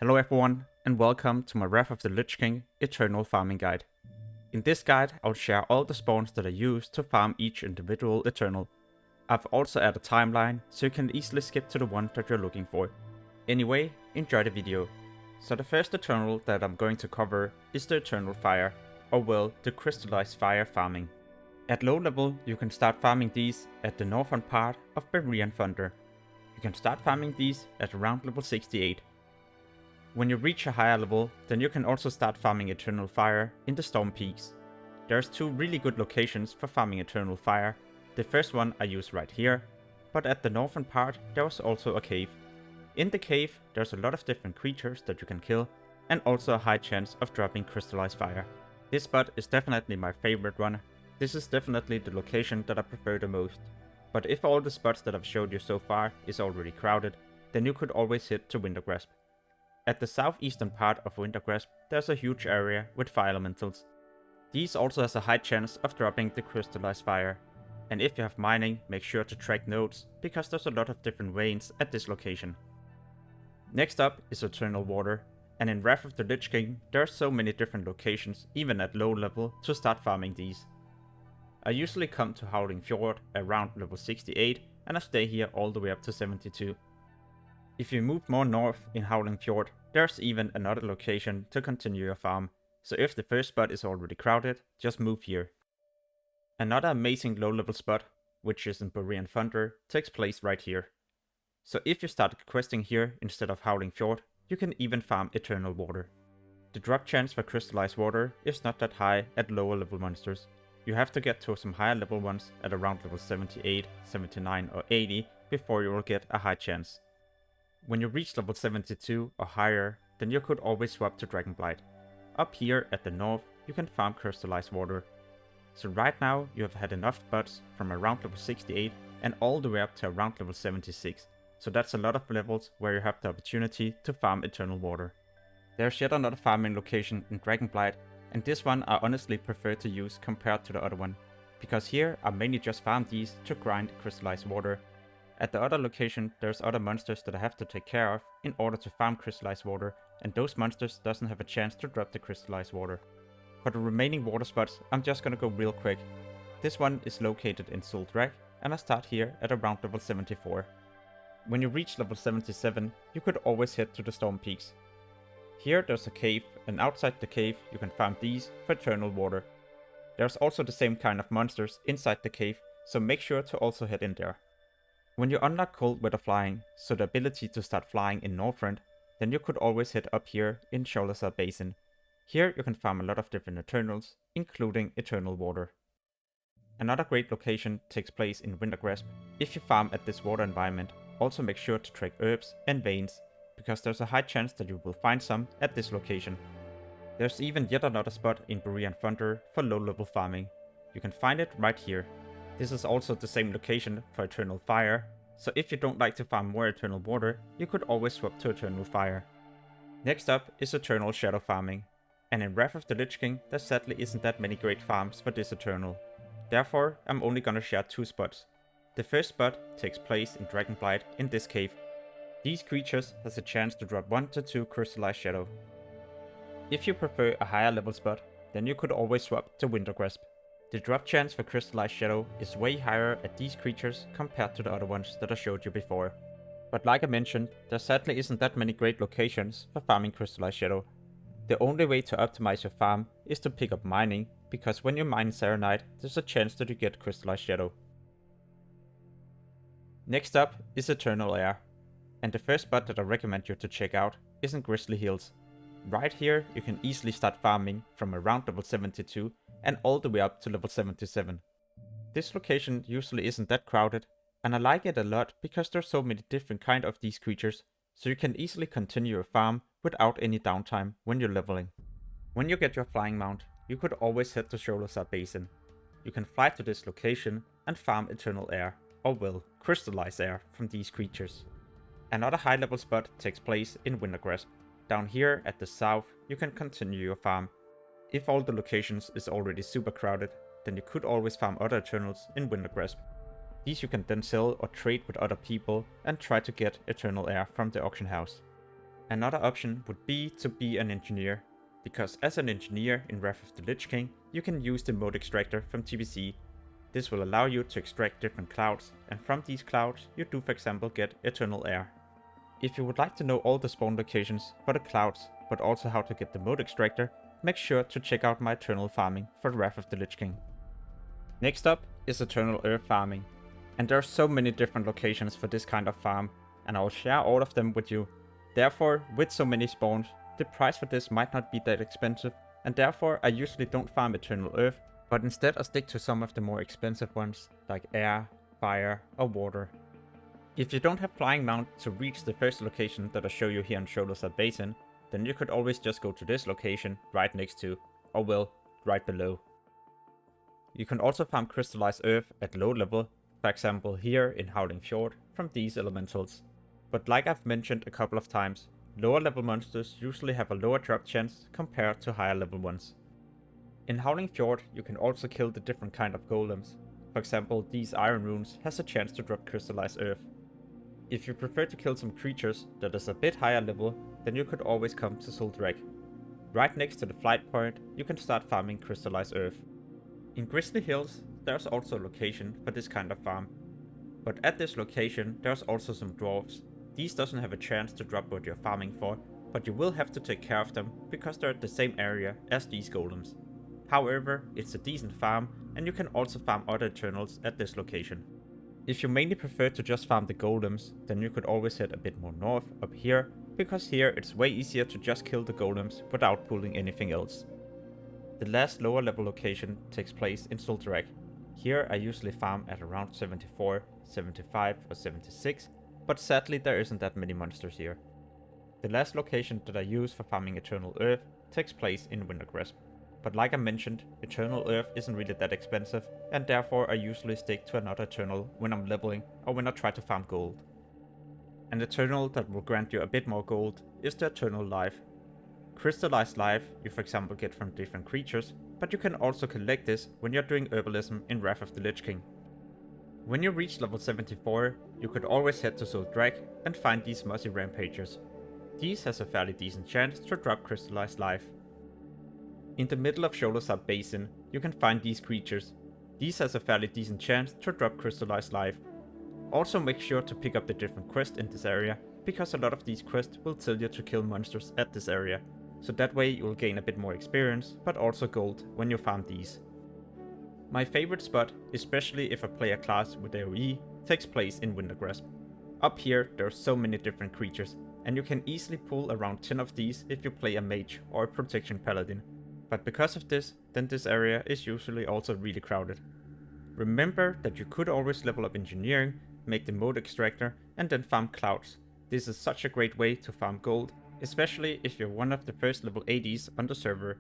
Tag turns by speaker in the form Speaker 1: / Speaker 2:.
Speaker 1: Hello everyone, and welcome to my Wrath of the Lich King Eternal Farming Guide. In this guide, I'll share all the spawns that I use to farm each individual Eternal. I've also added a timeline, so you can easily skip to the one that you're looking for. Anyway, enjoy the video. So the first Eternal that I'm going to cover is the Eternal Fire, or well, the Crystallized Fire farming. At low level, you can start farming these at the northern part of Bavarian Thunder. You can start farming these at around level 68. When you reach a higher level, then you can also start farming Eternal Fire in the Storm Peaks. There's two really good locations for farming Eternal Fire. The first one I use right here, but at the northern part there was also a cave. In the cave there's a lot of different creatures that you can kill, and also a high chance of dropping Crystallized Fire. This spot is definitely my favorite one. This is definitely the location that I prefer the most. But if all the spots that I've showed you so far is already crowded, then you could always hit to Wintergrasp. At the southeastern part of Wintergrasp, there's a huge area with fire elementals. These also has a high chance of dropping the Crystallized Fire. And if you have mining, make sure to track nodes, because there's a lot of different veins at this location. Next up is Eternal Water, and in Wrath of the Lich King, there are so many different locations, even at low level, to start farming these. I usually come to Howling Fjord around level 68, and I stay here all the way up to 72. If you move more north in Howling Fjord, there's even another location to continue your farm, so if the first spot is already crowded, just move here. Another amazing low level spot, which is in Bavarian Thunder, takes place right here. So if you start questing here instead of Howling Fjord, you can even farm Eternal Water. The drop chance for Crystallized Water is not that high at lower level monsters. You have to get to some higher level ones at around level 78, 79 or 80 before you will get a high chance. When you reach level 72 or higher, then you could always swap to Dragonblight. Up here at the north, you can farm Crystallized Water. So right now you have had enough spots from around level 68 and all the way up to around level 76. So that's a lot of levels where you have the opportunity to farm Eternal Water. There's yet another farming location in Dragonblight, and this one I honestly prefer to use compared to the other one, because here I mainly just farm these to grind Crystallized Water. At the other location, there's other monsters that I have to take care of in order to farm Crystallized Water, and those monsters doesn't have a chance to drop the Crystallized Water. For the remaining water spots, I'm just gonna go real quick. This one is located in Zul'Drak, and I start here at around level 74. When you reach level 77, you could always head to the Storm Peaks. Here there's a cave, and outside the cave you can farm these for Eternal Water. There's also the same kind of monsters inside the cave, so make sure to also head in there. When you unlock Cold Weather Flying, so the ability to start flying in Northrend, then you could always head up here in Sholazar Basin. Here you can farm a lot of different Eternals, including Eternal Water. Another great location takes place in Wintergrasp. If you farm at this water environment, also make sure to track herbs and veins, because there's a high chance that you will find some at this location. There's even yet another spot in Bavarian Thunder for low level farming. You can find it right here. This is also the same location for Eternal Fire, so if you don't like to farm more Eternal Water, you could always swap to Eternal Fire. Next up is Eternal Shadow farming, and in Wrath of the Lich King there sadly isn't that many great farms for this Eternal. Therefore, I'm only gonna share two spots. The first spot takes place in Dragonblight in this cave. These creatures has a chance to drop 1 to 2 Crystallized Shadow. If you prefer a higher level spot, then you could always swap to Wintergrasp. The drop chance for Crystallized Shadow is way higher at these creatures compared to the other ones that I showed you before. But like I mentioned, there sadly isn't that many great locations for farming Crystallized Shadow. The only way to optimize your farm is to pick up mining, because when you mine Serenite, there's a chance that you get Crystallized Shadow. Next up is Eternal Air, and the first spot that I recommend you to check out is in Grizzly Hills. Right here you can easily start farming from around level 72 and all the way up to level 77. This location usually isn't that crowded, and I like it a lot because there's so many different kind of these creatures, so you can easily continue your farm without any downtime when you're leveling. When you get your flying mount, you could always head to Sholazar Basin. You can fly to this location and farm Eternal Air, or well, Crystallized Air from these creatures. Another high level spot takes place in Wintergrasp. Down here at the south, you can continue your farm. If all the locations is already super crowded, then you could always farm other Eternals in Wintergrasp. These you can then sell or trade with other people and try to get Eternal Air from the auction house. Another option would be to be an engineer, because as an engineer in Wrath of the Lich King, you can use the Mote Extractor from TBC. This will allow you to extract different clouds, and from these clouds you do for example get eternal air. If you would like to know all the spawn locations for the clouds, but also how to get the Mote Extractor, make sure to check out my eternal farming for Wrath of the Lich King. Next up is eternal earth farming, and there are so many different locations for this kind of farm, and I will share all of them with you. Therefore, with so many spawns, the price for this might not be that expensive, and therefore I usually don't farm eternal earth, but instead I stick to some of the more expensive ones, like air, fire or water. If you don't have flying mount to reach the first location that I show you here on Shoulderside Basin, then you could always just go to this location right next to, or well, right below. You can also farm crystallized earth at low level, for example here in Howling Fjord, from these elementals. But like I've mentioned a couple of times, lower level monsters usually have a lower drop chance compared to higher level ones. In Howling Fjord you can also kill the different kind of golems. For example, these iron runes has a chance to drop crystallized earth. If you prefer to kill some creatures that is a bit higher level, then you could always come to WOTLK. Right next to the flight point, you can start farming crystallized earth. In Grizzly Hills, there's also a location for this kind of farm. But at this location, there's also some dwarves. These doesn't have a chance to drop what you're farming for, but you will have to take care of them because they're at the same area as these golems. However, it's a decent farm, and you can also farm other Eternals at this location. If you mainly prefer to just farm the golems, then you could always head a bit more north, up here, because here it's way easier to just kill the golems without pulling anything else. The last lower level location takes place in WOTLK. Here I usually farm at around 74, 75 or 76, but sadly there isn't that many monsters here. The last location that I use for farming Eternal Earth takes place in Wintergrasp. But like I mentioned, Eternal Earth isn't really that expensive, and therefore I usually stick to another Eternal when I'm leveling or when I try to farm gold. An Eternal that will grant you a bit more gold is the Eternal Life. Crystallized life you for example get from different creatures, but you can also collect this when you're doing herbalism in Wrath of the Lich King. When you reach level 74, you could always head to WOTLK and find these mossy rampagers. These has a fairly decent chance to drop crystallized life. In the middle of Shoulderside Basin, you can find these creatures. These has a fairly decent chance to drop crystallized life. Also make sure to pick up the different quests in this area, because a lot of these quests will tell you to kill monsters at this area. So that way you will gain a bit more experience, but also gold when you farm these. My favorite spot, especially if I play a class with AoE, takes place in Wintergrasp. Up here there are so many different creatures, and you can easily pull around 10 of these if you play a mage or a protection paladin. But because of this, then this area is usually also really crowded. Remember that you could always level up engineering, make the Mote Extractor, and then farm clouds. This is such a great way to farm gold, especially if you're one of the first level ADs on the server.